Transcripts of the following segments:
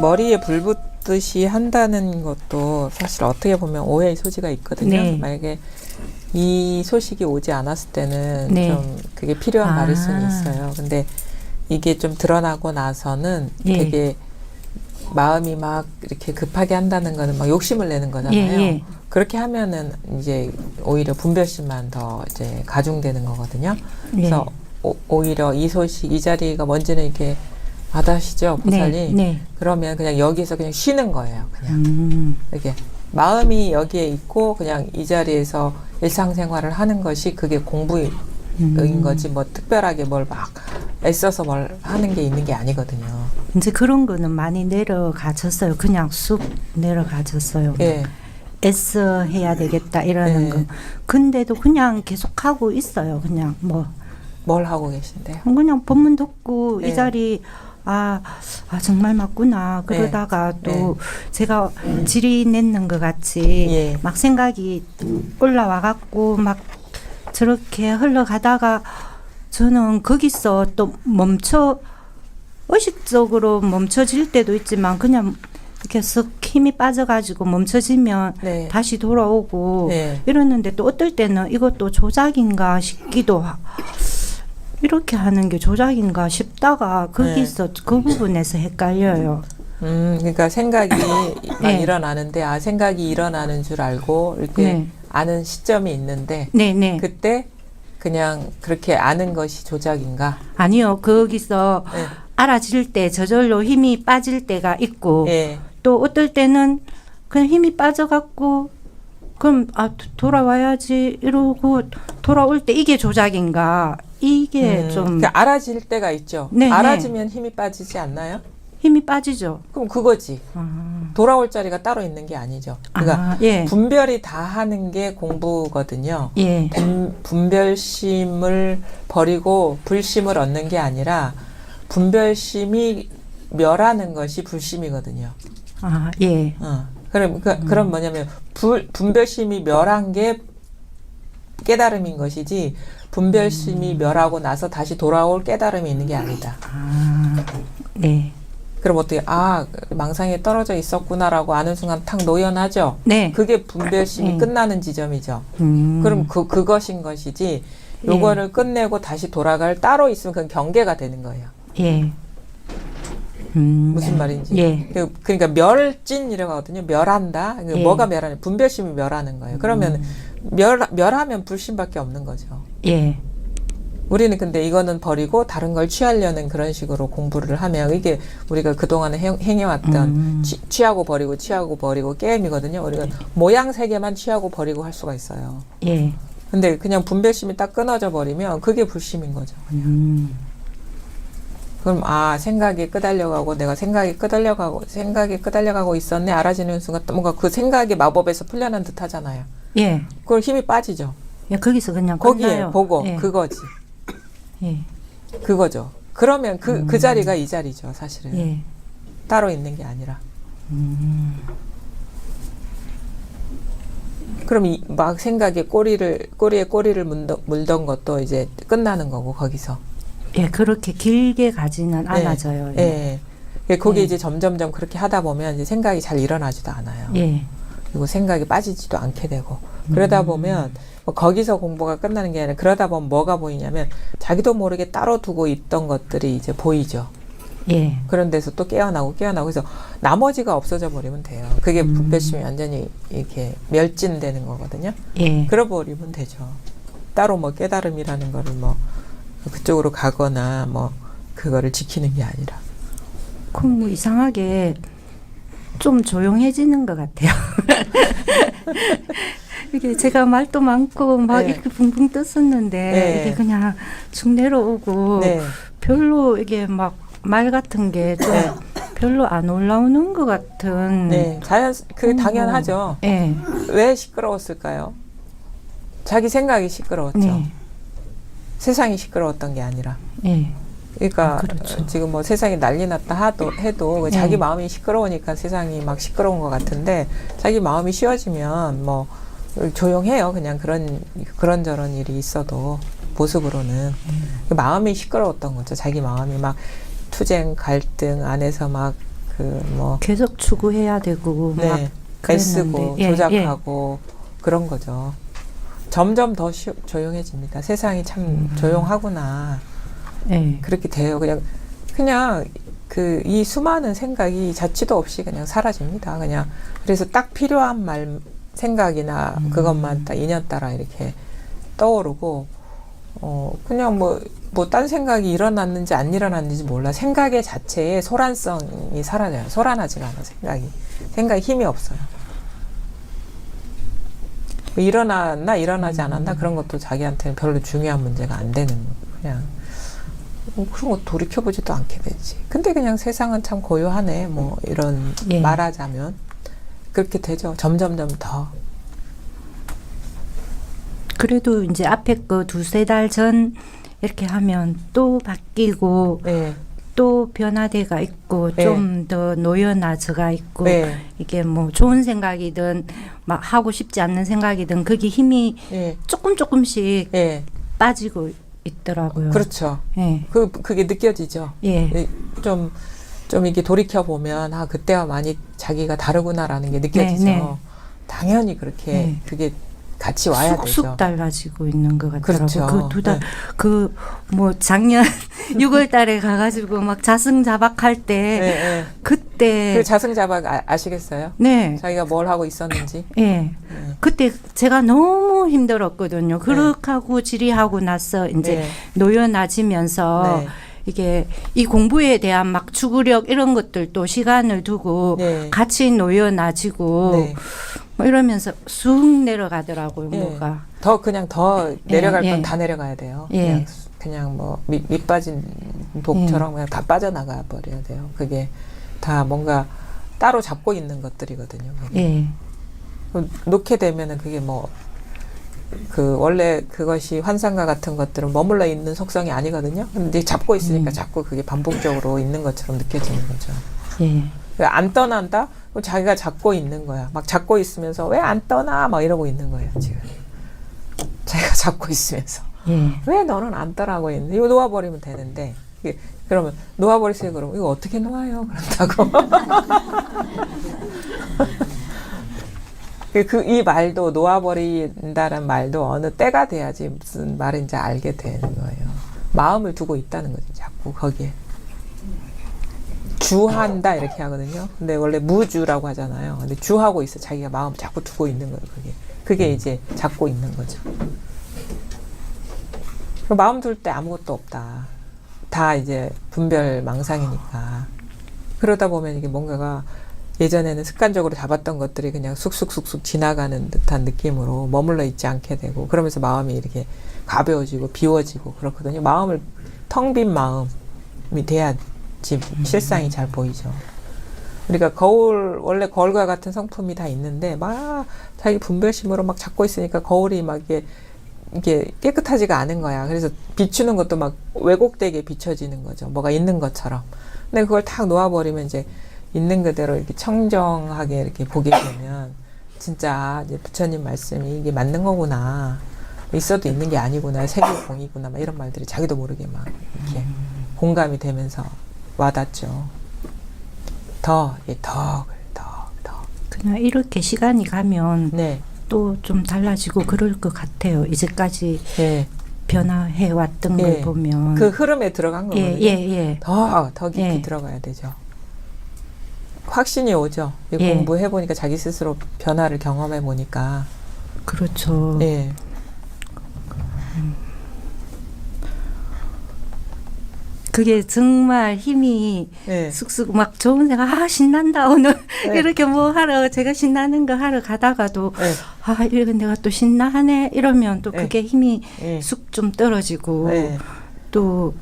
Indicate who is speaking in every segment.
Speaker 1: 머리에 불 붙듯이 한다는 것도 사실 어떻게 보면 오해의 소지가 있거든요.
Speaker 2: 네.
Speaker 1: 만약에 이 소식이 오지 않았을 때는
Speaker 2: 네.
Speaker 1: 좀 그게 필요한 말일 수는 있어요. 근데 이게 좀 드러나고 나서는
Speaker 2: 예.
Speaker 1: 되게 마음이 막 이렇게 급하게 한다는 거는 막 욕심을 내는 거잖아요.
Speaker 2: 예.
Speaker 1: 그렇게 하면은 이제 오히려 분별심만 더 이제 가중되는 거거든요.
Speaker 2: 예.
Speaker 1: 그래서 오히려 이 소식, 이 자리가 뭔지는 이렇게 받아시죠, 보살이.
Speaker 2: 네. 네.
Speaker 1: 그러면 그냥 여기서 그냥 쉬는 거예요. 그냥 이렇게 마음이 여기에 있고 그냥 이 자리에서 일상생활을 하는 것이 그게 공부인 거지 뭐 특별하게 뭘 막 애써서 뭘 하는 게 있는 게 아니거든요.
Speaker 2: 이제 그런 거는 많이 내려가졌어요. 그냥 쑥 내려가졌어요.
Speaker 1: 예.
Speaker 2: 애써 해야 되겠다 이러는
Speaker 1: 네.
Speaker 2: 거. 근데도 그냥 계속 하고 있어요. 그냥 뭐
Speaker 1: 뭘 하고 계신데요?
Speaker 2: 그냥 법문 듣고
Speaker 1: 네.
Speaker 2: 이 자리 정말 맞구나 그러다가 또
Speaker 1: 네.
Speaker 2: 제가 질이 냈는 것 같이
Speaker 1: 예.
Speaker 2: 막 생각이 올라와 갖고 막 저렇게 흘러가다가 저는 거기서 또 의식적으로 멈춰질 때도 있지만 그냥 이렇게 쓱 힘이 빠져가지고 멈춰지면
Speaker 1: 네.
Speaker 2: 다시 돌아오고
Speaker 1: 네.
Speaker 2: 이러는데 또 어떨 때는 이것도 조작인가 싶기도 이렇게 하는 게 조작인가 싶다가 거기서 그 부분에서 헷갈려요.
Speaker 1: 그러니까 생각이 막
Speaker 2: 네.
Speaker 1: 일어나는데 생각이 일어나는 줄 알고 이렇게
Speaker 2: 네.
Speaker 1: 아는 시점이 있는데
Speaker 2: 네네.
Speaker 1: 그때 그냥 그렇게 아는 것이 조작인가?
Speaker 2: 아니요. 거기서
Speaker 1: 네.
Speaker 2: 알아질 때 저절로 힘이 빠질 때가 있고
Speaker 1: 예.
Speaker 2: 또 어떨 때는 그냥 힘이 빠져갖고 그럼 돌아와야지 이러고 돌아올 때 이게 조작인가 이게 좀
Speaker 1: 그 알아질 때가 있죠.
Speaker 2: 네,
Speaker 1: 알아지면 힘이 빠지지 않나요?
Speaker 2: 힘이 빠지죠.
Speaker 1: 그럼 그거지. 돌아올 자리가 따로 있는 게 아니죠. 그러니까
Speaker 2: 예.
Speaker 1: 분별이 다 하는 게 공부거든요.
Speaker 2: 예.
Speaker 1: 분별심을 버리고 불심을 얻는 게 아니라 분별심이 멸하는 것이 불심이거든요.
Speaker 2: 예.
Speaker 1: 그럼 뭐냐면 분별심이 멸한 게 깨달음인 것이지 분별심이 멸하고 나서 다시 돌아올 깨달음이 있는 게 아니다.
Speaker 2: 네.
Speaker 1: 그럼 어떻게 망상에 떨어져 있었구나라고 아는 순간 탁 노연하죠.
Speaker 2: 네.
Speaker 1: 그게 분별심이 끝나는 지점이죠. 그럼 그것인 것이지 요거를 끝내고 다시 돌아갈 따로 있으면 그건 경계가 되는 거예요.
Speaker 2: 예.
Speaker 1: 무슨 말인지.
Speaker 2: 예.
Speaker 1: 그러니까 멸진이라고 하거든요. 멸한다.
Speaker 2: 예.
Speaker 1: 뭐가 멸하냐? 분별심이 멸하는 거예요. 그러면 멸하면 불심밖에 없는 거죠.
Speaker 2: 예.
Speaker 1: 우리는 근데 이거는 버리고 다른 걸 취하려는 그런 식으로 공부를 하면 이게 우리가 그동안에 행해왔던 취하고 버리고 게임이거든요. 우리가 모양 세 개만 취하고 버리고 할 수가 있어요.
Speaker 2: 예.
Speaker 1: 근데 그냥 분별심이 딱 끊어져 버리면 그게 불심인 거죠. 그럼 생각이 끄달려가고 내가 생각이 끄달려가고 있었네 알아지는 순간 뭔가 그 생각이 마법에서 풀려난 듯 하잖아요.
Speaker 2: 예.
Speaker 1: 그걸 힘이 빠지죠.
Speaker 2: 예. 거기서 그냥
Speaker 1: 거기에
Speaker 2: 끝나요.
Speaker 1: 보고
Speaker 2: 예.
Speaker 1: 그거지.
Speaker 2: 예.
Speaker 1: 그거죠. 그러면 그 자리가 이 자리죠, 사실은.
Speaker 2: 예.
Speaker 1: 따로 있는 게 아니라. 그럼 막 생각에 꼬리에 꼬리를 물던 것도 이제 끝나는 거고 거기서.
Speaker 2: 예, 그렇게 길게 가지는 않아져요.
Speaker 1: 예. 거기 이제 점점점 그렇게 하다 보면 이제 생각이 잘 일어나지도 않아요.
Speaker 2: 예.
Speaker 1: 그리고 생각이 빠지지도 않게 되고. 그러다 보면 뭐 거기서 공부가 끝나는 게 아니라 그러다 보면 뭐가 보이냐면 자기도 모르게 따로 두고 있던 것들이 이제 보이죠.
Speaker 2: 예.
Speaker 1: 그런 데서 또 깨어나고 그래서 나머지가 없어져 버리면 돼요. 그게 분별심이 완전히 이렇게 멸진되는 거거든요.
Speaker 2: 예.
Speaker 1: 그러버리면 되죠. 따로 뭐 깨달음이라는 거를 뭐 그쪽으로 가거나 뭐 그거를 지키는 게 아니라.
Speaker 2: 그럼 뭐 이상하게 좀 조용해지는 것 같아요. 이게 제가 말도 많고 막
Speaker 1: 네.
Speaker 2: 이렇게 붕붕 떴었는데
Speaker 1: 네.
Speaker 2: 이게 그냥 쭉 내려오고
Speaker 1: 네.
Speaker 2: 별로 이게 막 말 같은 게 좀 별로 안 올라오는 것 같은.
Speaker 1: 네, 그게 당연하죠.
Speaker 2: 예.
Speaker 1: 왜 시끄러웠을까요? 자기 생각이 시끄러웠죠.
Speaker 2: 네.
Speaker 1: 세상이 시끄러웠던 게 아니라.
Speaker 2: 예.
Speaker 1: 그러니까
Speaker 2: 그렇죠.
Speaker 1: 지금 뭐 세상이 난리 났다 해도 자기 마음이 시끄러우니까 세상이 막 시끄러운 것 같은데 자기 마음이 쉬워지면 뭐 조용해요. 그냥 그런저런 일이 있어도 모습으로는 마음이 시끄러웠던 거죠. 자기 마음이 막 투쟁 갈등 안에서 막 그 뭐
Speaker 2: 계속 추구해야 되고 막
Speaker 1: 네, 애쓰고
Speaker 2: 그랬는데. 예,
Speaker 1: 조작하고 그런 거죠. 점점 더 조용해집니다. 세상이 참 조용하구나.
Speaker 2: 예.
Speaker 1: 그렇게 돼요. 그냥 그 이 수많은 생각이 자취도 없이 그냥 사라집니다. 그냥 그래서 딱 필요한 말 생각이나 그것만 딱 인연따라 이렇게 떠오르고 그냥 뭐 딴 생각이 일어났는지 안 일어났는지 몰라. 생각의 자체에 소란성이 사라져요. 소란하지가 않아 생각이 힘이 없어요. 뭐 일어났나 일어나지 않았나 그런 것도 자기한테는 별로 중요한 문제가 안 되는 거예요. 그냥 그런 거 돌이켜보지도 않게 되지. 근데 그냥 세상은 참 고요하네. 뭐 이런
Speaker 2: 예.
Speaker 1: 말하자면 그렇게 되죠. 점점점 더.
Speaker 2: 그래도 이제 앞에 거 2-3달 전 이렇게 하면 또 바뀌고
Speaker 1: 네.
Speaker 2: 또 변화돼가 있고
Speaker 1: 네.
Speaker 2: 좀 더 노연해져가 있고
Speaker 1: 네.
Speaker 2: 이게 뭐 좋은 생각이든 막 하고 싶지 않는 생각이든 그게 힘이
Speaker 1: 예.
Speaker 2: 조금씩
Speaker 1: 예.
Speaker 2: 빠지고 있더라고요.
Speaker 1: 그렇죠.
Speaker 2: 예.
Speaker 1: 그게 느껴지죠.
Speaker 2: 예.
Speaker 1: 좀 이게 돌이켜 보면 그때와 많이 자기가 다르구나라는 게 느껴지죠.
Speaker 2: 네, 네.
Speaker 1: 당연히 그렇게
Speaker 2: 네.
Speaker 1: 그게 같이 와야
Speaker 2: 쑥쑥
Speaker 1: 되죠.
Speaker 2: 달라지고 있는 것 같더라고요.
Speaker 1: 그렇죠.
Speaker 2: 그 2달,
Speaker 1: 네.
Speaker 2: 그 뭐 작년 6월 달에 가가지고 막 자승자박할 때
Speaker 1: 네, 네.
Speaker 2: 그때
Speaker 1: 그 자승자박 아시겠어요?
Speaker 2: 네.
Speaker 1: 자기가 뭘 하고 있었는지.
Speaker 2: 예.
Speaker 1: 네.
Speaker 2: 그때 제가 너무 힘들었거든요. 그렇게 하고 지리하고 나서 이제
Speaker 1: 네.
Speaker 2: 노연해지면서
Speaker 1: 네.
Speaker 2: 이게 이 공부에 대한 막 추구력 이런 것들도 시간을 두고
Speaker 1: 네.
Speaker 2: 같이 노연해지고
Speaker 1: 네.
Speaker 2: 뭐 이러면서 쑥 내려가더라고요.
Speaker 1: 네.
Speaker 2: 뭐가.
Speaker 1: 그냥 더 내려갈
Speaker 2: 예,
Speaker 1: 건
Speaker 2: 예.
Speaker 1: 다 내려가야 돼요.
Speaker 2: 예.
Speaker 1: 그냥 뭐 밑 빠진 독처럼 그냥 다 빠져나가 버려야 돼요. 그게 다 뭔가 따로 잡고 있는 것들이거든요. 그게.
Speaker 2: 예.
Speaker 1: 놓게 되면은 그게 뭐 그 원래 그것이 환상과 같은 것들은 머물러 있는 속성이 아니거든요. 근데 잡고 있으니까 자꾸 그게 반복적으로 있는 것처럼 느껴지는 거죠.
Speaker 2: 예.
Speaker 1: 안 떠난다? 그럼 자기가 잡고 있는 거야. 막 잡고 있으면서 왜 안 떠나? 막 이러고 있는 거예요, 지금. 자기가 잡고 있으면서.
Speaker 2: 예.
Speaker 1: 왜 너는 안 떠나고 있는데? 이거 놓아버리면 되는데. 그러면 놓아버리세요. 그러면 이거 어떻게 놓아요? 그런다고. 이 말도 놓아버린다는 말도 어느 때가 돼야지 무슨 말인지 알게 되는 거예요. 마음을 두고 있다는 거지, 자꾸 거기에. 주한다 이렇게 하거든요. 근데 원래 무주라고 하잖아요. 근데 주하고 있어. 자기가 마음 자꾸 두고 있는 거예요. 그게 이제 잡고 있는 거죠. 마음 둘 때 아무것도 없다. 다 이제 분별 망상이니까. 그러다 보면 이게 뭔가가 예전에는 습관적으로 잡았던 것들이 그냥 쑥쑥쑥쑥 지나가는 듯한 느낌으로 머물러 있지 않게 되고 그러면서 마음이 이렇게 가벼워지고 비워지고 그렇거든요. 마음을 텅 빈 마음이 돼야지 실상이 잘 보이죠. 그러니까 원래 거울과 같은 성품이 다 있는데 막 자기 분별심으로 막 잡고 있으니까 거울이 막 이게 깨끗하지가 않은 거야. 그래서 비추는 것도 막 왜곡되게 비춰지는 거죠. 뭐가 있는 것처럼. 근데 그걸 탁 놓아버리면 이제 있는 그대로 이렇게 청정하게 이렇게 보게 되면 진짜 이제 부처님 말씀이 이게 맞는 거구나. 있어도 있는 게 아니구나. 세계공이구나. 막 이런 말들이 자기도 모르게 막 이렇게 공감이 되면서 와닿죠. 더.
Speaker 2: 그냥 이렇게 시간이 가면
Speaker 1: 네.
Speaker 2: 또 좀 달라지고 그럴 것 같아요. 이제까지
Speaker 1: 네.
Speaker 2: 변화해 왔던 걸 보면
Speaker 1: 그 흐름에 들어간 거거든요.
Speaker 2: 예.
Speaker 1: 더 깊이
Speaker 2: 예.
Speaker 1: 들어가야 되죠. 확신이 오죠.
Speaker 2: 예.
Speaker 1: 공부해 보니까 자기 스스로 변화를 경험해 보니까.
Speaker 2: 그렇죠.
Speaker 1: 예.
Speaker 2: 그게 정말 힘이
Speaker 1: 예.
Speaker 2: 쑥쑥 막 좋은 생각 신난다 오늘
Speaker 1: 네.
Speaker 2: 이렇게 뭐 하러 제가 신나는 거 하러 가다가도
Speaker 1: 예.
Speaker 2: 이거 내가 또 신나하네 이러면 또
Speaker 1: 네.
Speaker 2: 그게 힘이
Speaker 1: 예.
Speaker 2: 쑥 좀 떨어지고
Speaker 1: 예.
Speaker 2: 또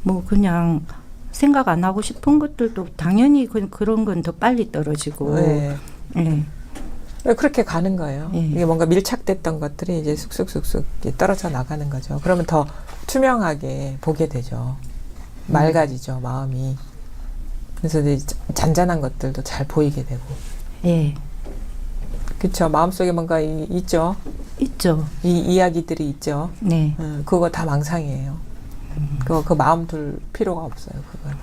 Speaker 2: 뭐 그냥 생각 안 하고 싶은 것들도 당연히 그런 건 더 빨리 떨어지고
Speaker 1: 예.
Speaker 2: 예.
Speaker 1: 그렇게 가는 거예요.
Speaker 2: 예.
Speaker 1: 이게 뭔가 밀착됐던 것들이 이제 쑥쑥쑥쑥 떨어져 나가는 거죠. 그러면 더 투명하게 보게 되죠. 맑아지죠, 마음이. 그래서 이제 잔잔한 것들도 잘 보이게 되고.
Speaker 2: 예.
Speaker 1: 그렇죠. 마음속에 뭔가 있죠.
Speaker 2: 있죠.
Speaker 1: 이 이야기들이 있죠.
Speaker 2: 네.
Speaker 1: 그거 다 망상이에요. 그 마음 둘 필요가 없어요, 그거는.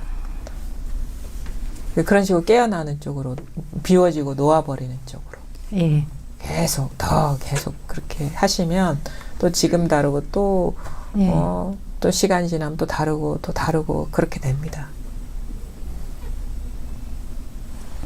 Speaker 1: 그런 식으로 깨어나는 쪽으로 비워지고 놓아버리는 쪽으로
Speaker 2: 예.
Speaker 1: 계속 그렇게 하시면 또 지금 다르고 또
Speaker 2: 예.
Speaker 1: 또 시간이 지나면 또 다르고 그렇게 됩니다.